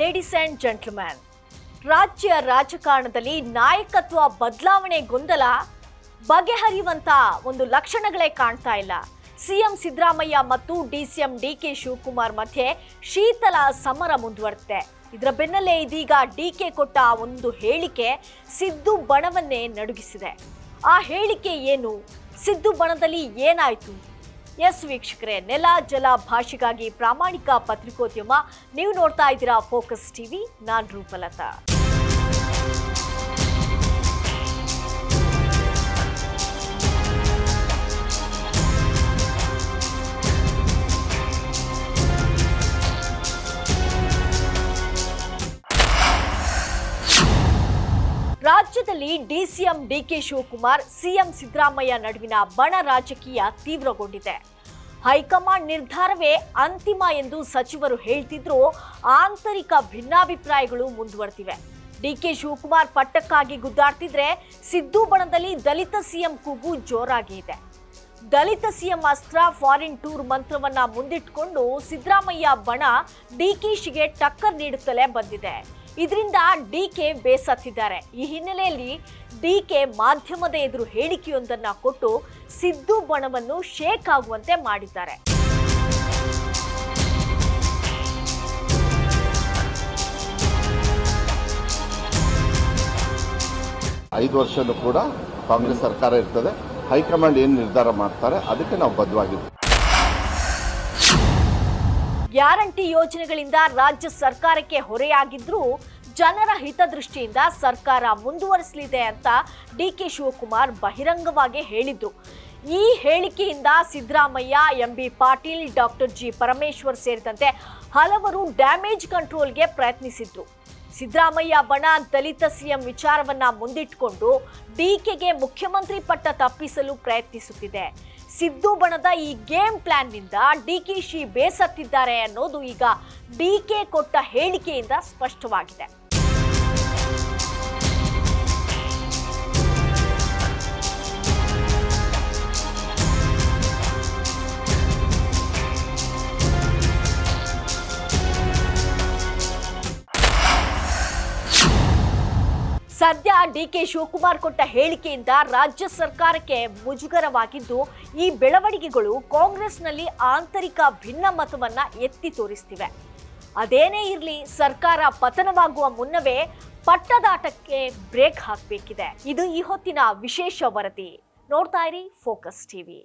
Ladies and gentleman, ರಾಜ್ಯ ರಾಜಕಾರಣದಲ್ಲಿ ನಾಯಕತ್ವ ಬದಲಾವಣೆ ಗೊಂದಲ ಬಗೆಹರಿಯುವಂತ ಒಂದು ಲಕ್ಷಣಗಳೇ ಕಾಣ್ತಾ ಇಲ್ಲ. ಸಿಎಂ ಸಿದ್ದರಾಮಯ್ಯ ಮತ್ತು ಡಿಸಿಎಂ ಡಿಕೆ ಶಿವಕುಮಾರ್ ಮಧ್ಯೆ ಶೀತಲ ಸಮರ ಮುಂದುವರೆದಿದೆ. ಇದರ ಬೆನ್ನಲ್ಲೇ ಇದೀಗ ಡಿಕೆ ಕೊಟ್ಟ ಒಂದು ಹೇಳಿಕೆ ಸಿದ್ದು ಬಣವನ್ನೇ ನಡುಗಿಸಿದೆ. ಆ ಹೇಳಿಕೆ ಏನು? ಸಿದ್ದು ಬಣದಲ್ಲಿ ಏನಾಯ್ತು? ಎಸ್ ವೀಕ್ಷಕರೇ, ನೆಲ ಜಲ ಭಾಷೆಗಾಗಿ ಪ್ರಾಮಾಣಿಕ ಪತ್ರಿಕೋದ್ಯಮ. ನೀವು ನೋಡ್ತಾ ಇದ್ದೀರಾ ಫೋಕಸ್ ಟಿವಿ. ನಾನು ರೂಪಲತಾ. ರಾಜ್ಯದಲ್ಲಿ ಡಿಸಿಎಂ ಡಿಕೆ ಶಿವಕುಮಾರ್ ಸಿಎಂ ಸಿದ್ದರಾಮಯ್ಯ ನಡುವಿನ ಬಣ ರಾಜಕೀಯ ತೀವ್ರಗೊಂಡಿದೆ. ಹೈಕಮಾಂಡ್ ನಿರ್ಧಾರವೇ ಅಂತಿಮ ಎಂದು ಸಚಿವರು ಹೇಳ್ತಿದ್ರು, ಆಂತರಿಕ ಭಿನ್ನಾಭಿಪ್ರಾಯಗಳು ಮುಂದುವರೆದಿವೆ. ಡಿಕೆ ಶಿವಕುಮಾರ್ ಪಟ್ಟಕ್ಕಾಗಿ ಗುದ್ದಾಡ್ತಿದ್ರೆ, ಸಿದ್ದು ಬಣದಲ್ಲಿ ದಲಿತ ಸಿಎಂ ಕೂಗು ಜೋರಾಗಿ ಇದೆ. ದಲಿತ ಸಿಎಂ ಅಸ್ತ್ರ ಫಾರಿನ್ ಟೂರ್ ಮಂತ್ರವನ್ನ ಮುಂದಿಟ್ಟುಕೊಂಡು ಸಿದ್ದರಾಮಯ್ಯ ಬಣ ಡಿಕೆಶಿಗೆ ಟಕ್ಕರ್ ನೀಡುತ್ತಲೇ ಬಂದಿದೆ. ಇದರಿಂದ ಡಿಕೆ ಬೇಸತ್ತಿದ್ದಾರೆ. ಈ ಹಿನ್ನೆಲೆಯಲ್ಲಿ ಡಿಕೆ ಮಾಧ್ಯಮದ ಎದುರು ಹೇಳಿಕೆಯೊಂದನ್ನ ಕೊಟ್ಟು ಸಿದ್ದು ಬಣವನ್ನು ಶೇಕ್ ಆಗುವಂತೆ ಮಾಡಿದ್ದಾರೆ. ಐದು ವರ್ಷನೂ ಕೂಡ ಕಾಂಗ್ರೆಸ್ ಸರ್ಕಾರ ಇರ್ತದೆ. ಹೈಕಮಾಂಡ್ ಏನು ನಿರ್ಧಾರ ಮಾಡ್ತಾರೆ ಅದಕ್ಕೆ ನಾವು ಬದ್ಧವಾಗಿದ್ದೀವಿ. ಗ್ಯಾರಂಟಿ ಯೋಜನೆಗಳಿಂದ ರಾಜ್ಯ ಸರ್ಕಾರಕ್ಕೆ ಹೊರೆಯಾಗಿದ್ರೂ ಜನರ ಹಿತದೃಷ್ಟಿಯಿಂದ ಸರ್ಕಾರ ಮುಂದುವರಿಸಲಿದೆ ಅಂತ ಡಿಕೆ ಶಿವಕುಮಾರ್ ಬಹಿರಂಗವಾಗಿ ಹೇಳಿದ್ರು. ಈ ಹೇಳಿಕೆಯಿಂದ ಸಿದ್ದರಾಮಯ್ಯ, ಎಂಬಿ ಪಾಟೀಲ್, ಡಾಕ್ಟರ್ ಜಿ ಪರಮೇಶ್ವರ್ ಸೇರಿದಂತೆ ಹಲವರು ಡ್ಯಾಮೇಜ್ ಕಂಟ್ರೋಲ್ಗೆ ಪ್ರಯತ್ನಿಸಿದ್ರು. ಸಿದ್ದರಾಮಯ್ಯ ಬಣ ದಲಿತ ಸಿಎಂ ವಿಚಾರವನ್ನ ಮುಂದಿಟ್ಟುಕೊಂಡು ಡಿಕೆಗೆ ಮುಖ್ಯಮಂತ್ರಿ ಪಟ್ಟ ತಪ್ಪಿಸಲು ಪ್ರಯತ್ನಿಸುತ್ತಿದೆ. ಸಿದ್ದು ಬಣದ ಈ ಗೇಮ್ ಪ್ಲಾನ್ನಿಂದ ಡಿಕೆಶಿ ಬೇಸತ್ತಿದ್ದಾರೆ ಅನ್ನೋದು ಈಗ ಡಿಕೆ ಕೊಟ್ಟ ಹೇಳಿಕೆಯಿಂದ ಸ್ಪಷ್ಟವಾಗಿದೆ. ಸದ್ಯ ಡಿಕೆ ಶಿವಕುಮಾರ್ ಕೊಟ್ಟ ಹೇಳಿಕೆಯಿಂದ ರಾಜ್ಯ ಸರ್ಕಾರಕ್ಕೆ ಮುಜುಗರವಾಗಿದ್ದು, ಈ ಬೆಳವಣಿಗೆಗಳು ಕಾಂಗ್ರೆಸ್ನಲ್ಲಿ ಆಂತರಿಕ ಭಿನ್ನಮತವನ್ನ ಎತ್ತಿ ತೋರಿಸ್ತಿವೆ. ಅದೇನೇ ಇರಲಿ, ಸರ್ಕಾರ ಪತನವಾಗುವ ಮುನ್ನವೇ ಪಟ್ಟದಾಟಕ್ಕೆ ಬ್ರೇಕ್ ಹಾಕಬೇಕಿದೆ. ಇದು ಈ ಹೊತ್ತಿನ ವಿಶೇಷ ವರದಿ. ನೋಡ್ತಾ ಇರಿ ಫೋಕಸ್ ಟಿವಿ.